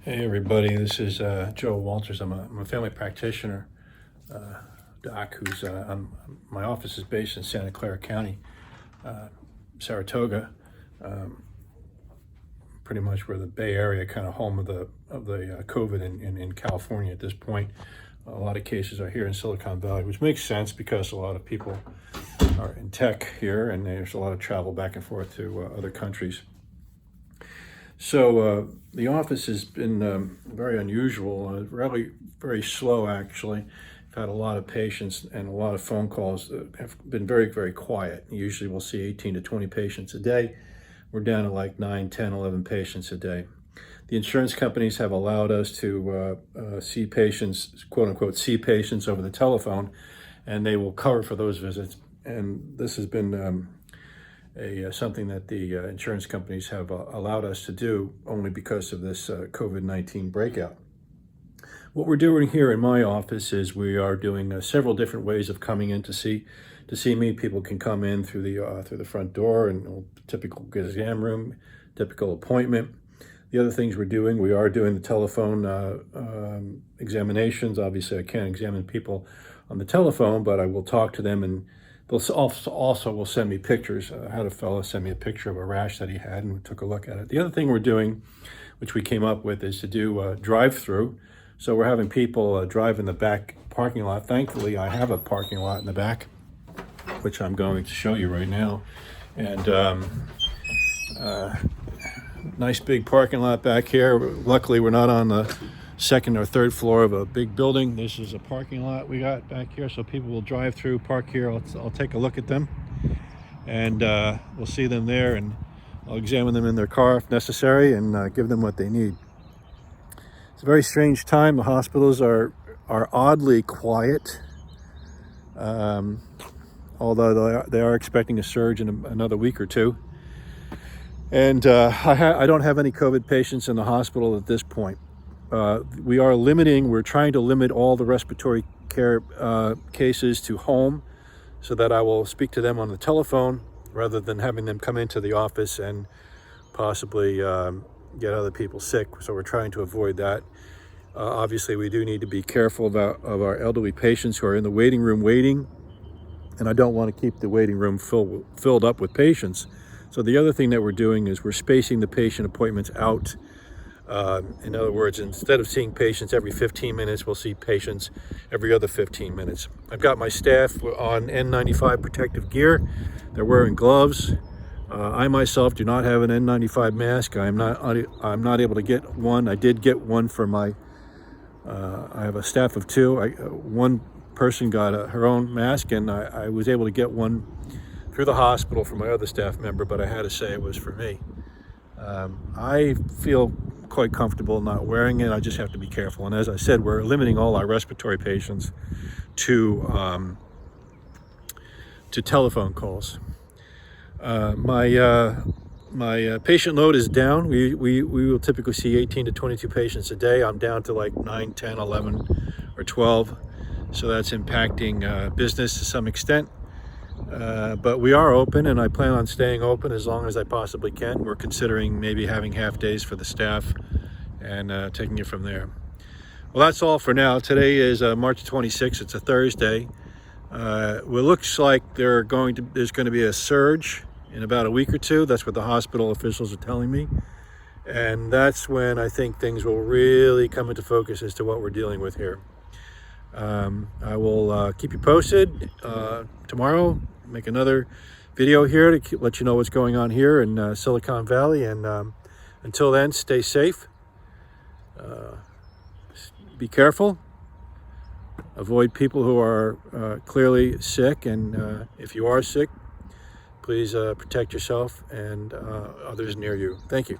Hey everybody, this is Joe Walters. I'm a family practitioner, doc, my office is based in Santa Clara County, Saratoga, pretty much where the Bay Area, kind of home of the COVID in California at this point. A lot of cases are here in Silicon Valley, which makes sense because a lot of people are in tech here and there's a lot of travel back and forth to other countries. So the office has been very unusual, really very slow actually. I've had a lot of patients and a lot of phone calls that have been very, very quiet. Usually we'll see 18 to 20 patients a day. We're down to like 9, 10, 11 patients a day. The insurance companies have allowed us to see patients, quote unquote, see patients over the telephone, and they will cover for those visits. And this has been something that the insurance companies have allowed us to do only because of this COVID-19 breakout. What we're doing here in my office is we are doing several different ways of coming in to see me. People can come in through the front door and typical exam room, typical appointment. The other things we are doing the telephone examinations. Obviously, I can't examine people on the telephone, but I will talk to them, and they'll also will send me pictures. I had a fellow send me a picture of a rash that he had, and we took a look at it. The other thing we're doing, which we came up with, is to do drive-through. So we're having people drive in the back parking lot. Thankfully, I have a parking lot in the back, which I'm going to show you right now. And nice big parking lot back here. Luckily, we're not on the second or third floor of a big building. This is a parking lot we got back here, so people will drive through, park here. I'll take a look at them, and we'll see them there, and I'll examine them in their car if necessary, and give them what they need. It's a very strange time. The hospitals are oddly quiet, although they are expecting a surge in another week or two. And I don't have any COVID patients in the hospital at this point. We're trying to limit all the respiratory care cases to home, so that I will speak to them on the telephone rather than having them come into the office and possibly get other people sick. So we're trying to avoid that. Obviously, we do need to be careful of our elderly patients who are in the waiting room waiting, and I don't want to keep the waiting room filled up with patients. So the other thing that we're doing is we're spacing the patient appointments out. In other words, instead of seeing patients every 15 minutes, we'll see patients every other 15 minutes. I've got my staff on N95 protective gear. They're wearing gloves. I myself do not have an N95 mask. I'm not able to get one. I did get one for I have a staff of two. One person got her own mask, and I was able to get one through the hospital for my other staff member, but I had to say it was for me. I feel quite comfortable not wearing it. I just have to be careful. And as I said, we're limiting all our respiratory patients to telephone calls. My patient load is down. We will typically see 18 to 22 patients a day. I'm down to like 9, 10, 11, or 12. So that's impacting business to some extent. But we are open, and I plan on staying open as long as I possibly can. We're considering maybe having half days for the staff and taking it from there. Well, that's all for now. Today is March 26th. It's a Thursday. It looks like there's going to be a surge in about a week or two. That's what the hospital officials are telling me. And that's when I think things will really come into focus as to what we're dealing with here. I will keep you posted tomorrow. Make another video here to let you know what's going on here in Silicon Valley. And until then, stay safe. Be careful. Avoid people who are clearly sick. And if you are sick, please protect yourself and others near you. Thank you.